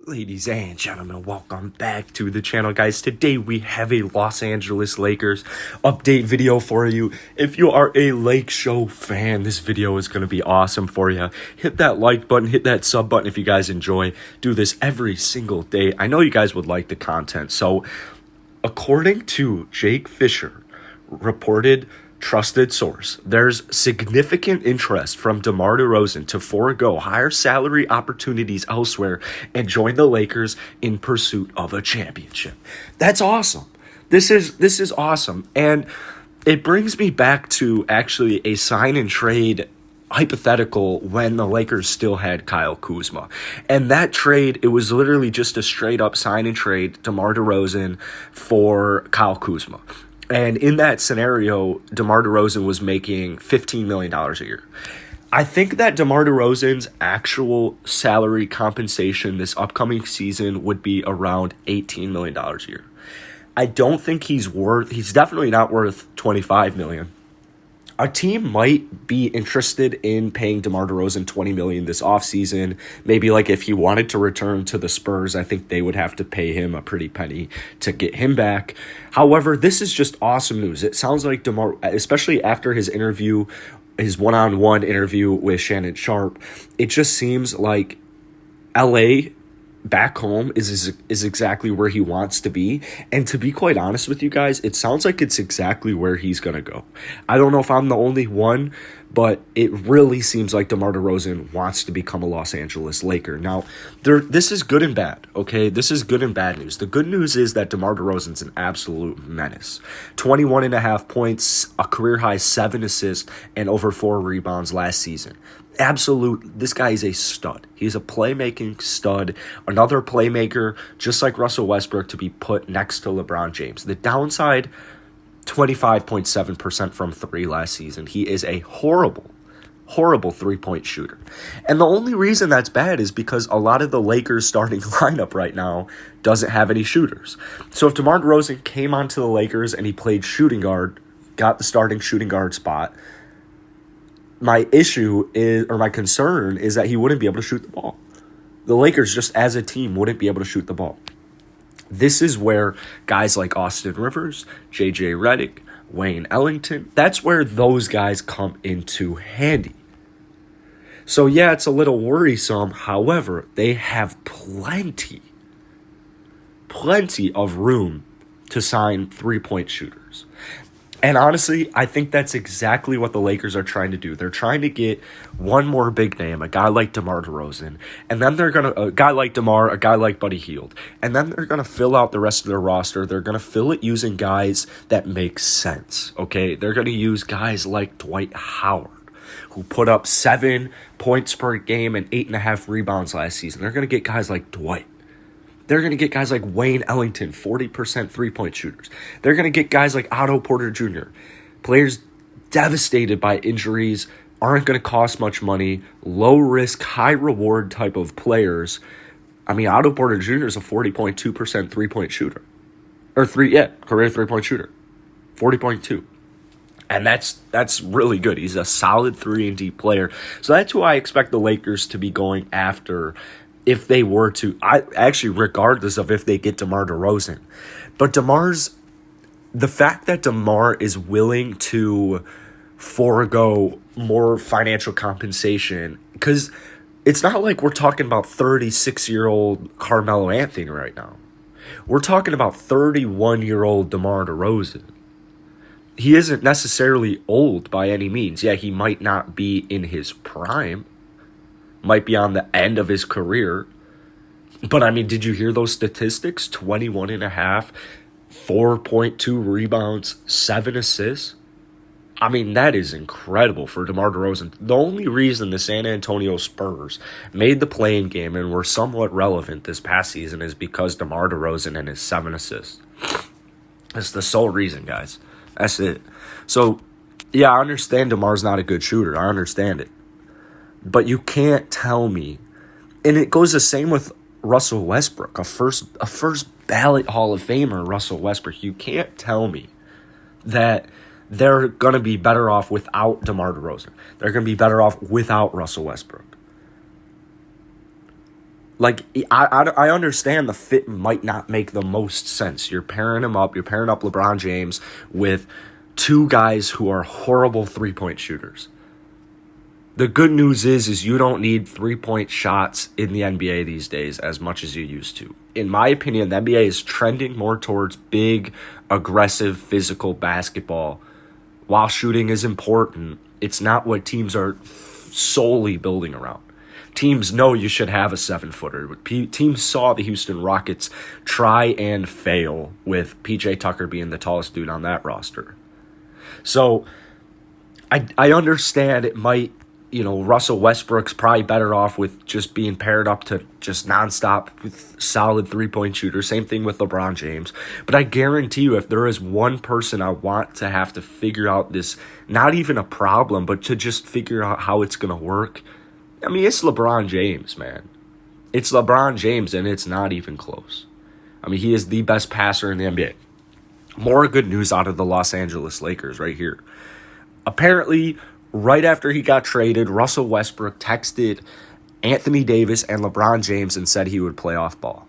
Ladies and gentlemen, welcome back to the channel, guys. Today we have a Los Angeles Lakers update video for you. If you are a Lake Show fan, this video is going to be awesome for you. Hit that like button, hit that sub button if you guys enjoy. Do this every single day. I know you guys would like the content. So, according to Jake Fisher, reported trusted source, there's significant interest from Demar DeRozan to forego higher salary opportunities elsewhere and join the Lakers in pursuit of a championship. That's awesome. This is awesome. And it brings me back to actually a sign and trade hypothetical when the Lakers still had Kyle Kuzma. And that trade, it was literally just a straight up sign and trade, DeMar DeRozan for Kyle Kuzma. And in that scenario, DeMar DeRozan was making $15 million a year. I think that DeMar DeRozan's actual salary compensation this upcoming season would be around $18 million a year. I don't think he's definitely not worth $25 million. A team might be interested in paying DeMar DeRozan $20 million this offseason. Maybe like if he wanted to return to the Spurs, I think they would have to pay him a pretty penny to get him back. However, this is just awesome news. It sounds like DeMar, especially after his interview, his one-on-one interview with Shannon Sharpe, it just seems like LA back home is exactly where he wants to be. And to be quite honest with you guys, it sounds like it's exactly where he's going to go. I don't know if I'm the only one, but it really seems like DeMar DeRozan wants to become a Los Angeles Laker. Now, this is good and bad, okay? This is good and bad news. The good news is that DeMar DeRozan's an absolute menace. 21.5 points, a career-high 7 assists, and over 4 rebounds last season. This guy is a stud. He's a playmaking stud, another playmaker, just like Russell Westbrook, to be put next to LeBron James. The downside, 25.7% from 3 last season. He is a horrible three-point shooter. And the only reason that's bad is because a lot of the Lakers starting lineup right now doesn't have any shooters. So if DeMar DeRozan came onto the Lakers and he played shooting guard, got the starting shooting guard spot, my concern is that he wouldn't be able to shoot the ball. The Lakers, just as a team, wouldn't be able to shoot the ball. This is where guys like Austin Rivers, JJ Redick, Wayne Ellington, that's where those guys come into handy. So yeah, it's a little worrisome. However, they have plenty of room to sign three-point shooters. And honestly, I think that's exactly what the Lakers are trying to do. They're trying to get one more big name, a guy like DeMar DeRozan, and then a guy like DeMar, a guy like Buddy Hield, and then they're gonna fill out the rest of their roster. They're gonna fill it using guys that make sense. Okay, they're gonna use guys like Dwight Howard, who put up 7 points per game and 8.5 rebounds last season. They're gonna get guys like Dwight. They're going to get guys like Wayne Ellington, 40% three-point shooters. They're going to get guys like Otto Porter Jr., players devastated by injuries, aren't going to cost much money, low-risk, high-reward type of players. I mean, Otto Porter Jr. is a 40.2% three-point shooter. Career three-point shooter. 40.2. And that's really good. He's a solid 3-and-D player. So that's who I expect the Lakers to be going after if they were to, regardless of if they get DeMar DeRozan. But the fact that DeMar is willing to forego more financial compensation, because it's not like we're talking about 36-year-old Carmelo Anthony right now. We're talking about 31-year-old DeMar DeRozan. He isn't necessarily old by any means. Yeah, he might not be in his prime, might be on the end of his career. But, I mean, did you hear those statistics? 21.5, 4.2 rebounds, 7 assists. I mean, that is incredible for DeMar DeRozan. The only reason the San Antonio Spurs made the play-in game and were somewhat relevant this past season is because DeMar DeRozan and his 7 assists. That's the sole reason, guys. That's it. So, yeah, I understand DeMar's not a good shooter. I understand it. But you can't tell me, and it goes the same with Russell Westbrook, a first ballot Hall of Famer, Russell Westbrook. You can't tell me that they're going to be better off without DeMar DeRozan. They're going to be better off without Russell Westbrook. Like, I understand the fit might not make the most sense. You're pairing LeBron James with two guys who are horrible three-point shooters. The good news is you don't need three-point shots in the NBA these days as much as you used to. In my opinion, the NBA is trending more towards big, aggressive, physical basketball. While shooting is important, it's not what teams are solely building around. Teams know you should have a 7-footer. Teams saw the Houston Rockets try and fail with PJ Tucker being the tallest dude on that roster. So I understand it might, Russell Westbrook's probably better off with just being paired up to just nonstop with solid three-point shooters. Same thing with LeBron James. But I guarantee you, if there is one person I want to have to figure out this, not even a problem, but to just figure out how it's going to work, I mean, it's LeBron James, man. It's LeBron James, and it's not even close. I mean, he is the best passer in the NBA. More good news out of the Los Angeles Lakers right here. Apparently, right after he got traded, Russell Westbrook texted Anthony Davis and LeBron James and said he would play off ball.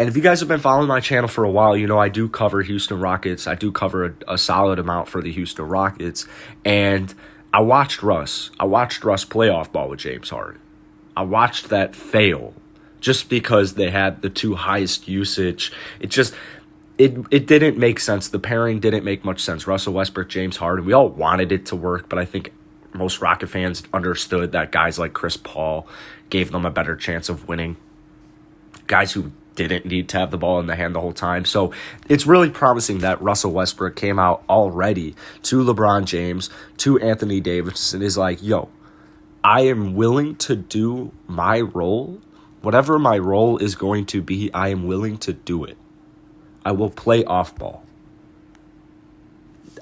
And if you guys have been following my channel for a while, I do cover Houston Rockets. I do cover a solid amount for the Houston Rockets. And I watched Russ play off ball with James Harden. I watched that fail just because they had the two highest usage. It didn't make sense. The pairing didn't make much sense. Russell Westbrook, James Harden. We all wanted it to work, but I think most Rocket fans understood that guys like Chris Paul gave them a better chance of winning. Guys who didn't need to have the ball in the hand the whole time. So it's really promising that Russell Westbrook came out already to LeBron James, to Anthony Davis, and is like, yo, I am willing to do my role. Whatever my role is going to be, I am willing to do it. I will play off ball.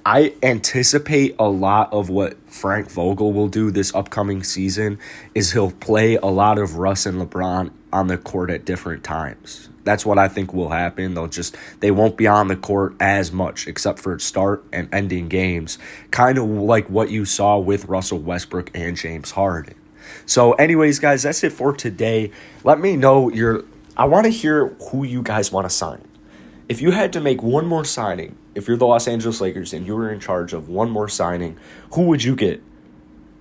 I anticipate a lot of what Frank Vogel will do this upcoming season is he'll play a lot of Russ and LeBron on the court at different times. That's what I think will happen. They won't be on the court as much except for start and ending games, kind of like what you saw with Russell Westbrook and James Harden. So anyways, guys, that's it for today. Let me know I want to hear who you guys want to sign. If you had to make one more signing, if you're the Los Angeles Lakers and you were in charge of one more signing, who would you get?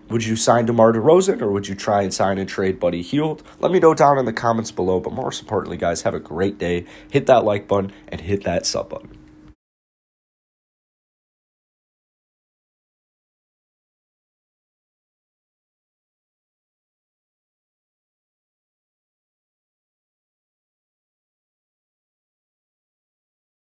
Would you sign DeMar DeRozan, or would you try and sign and trade Buddy Hield? Let me know down in the comments below. But most importantly, guys, have a great day. Hit that like button and hit that sub button.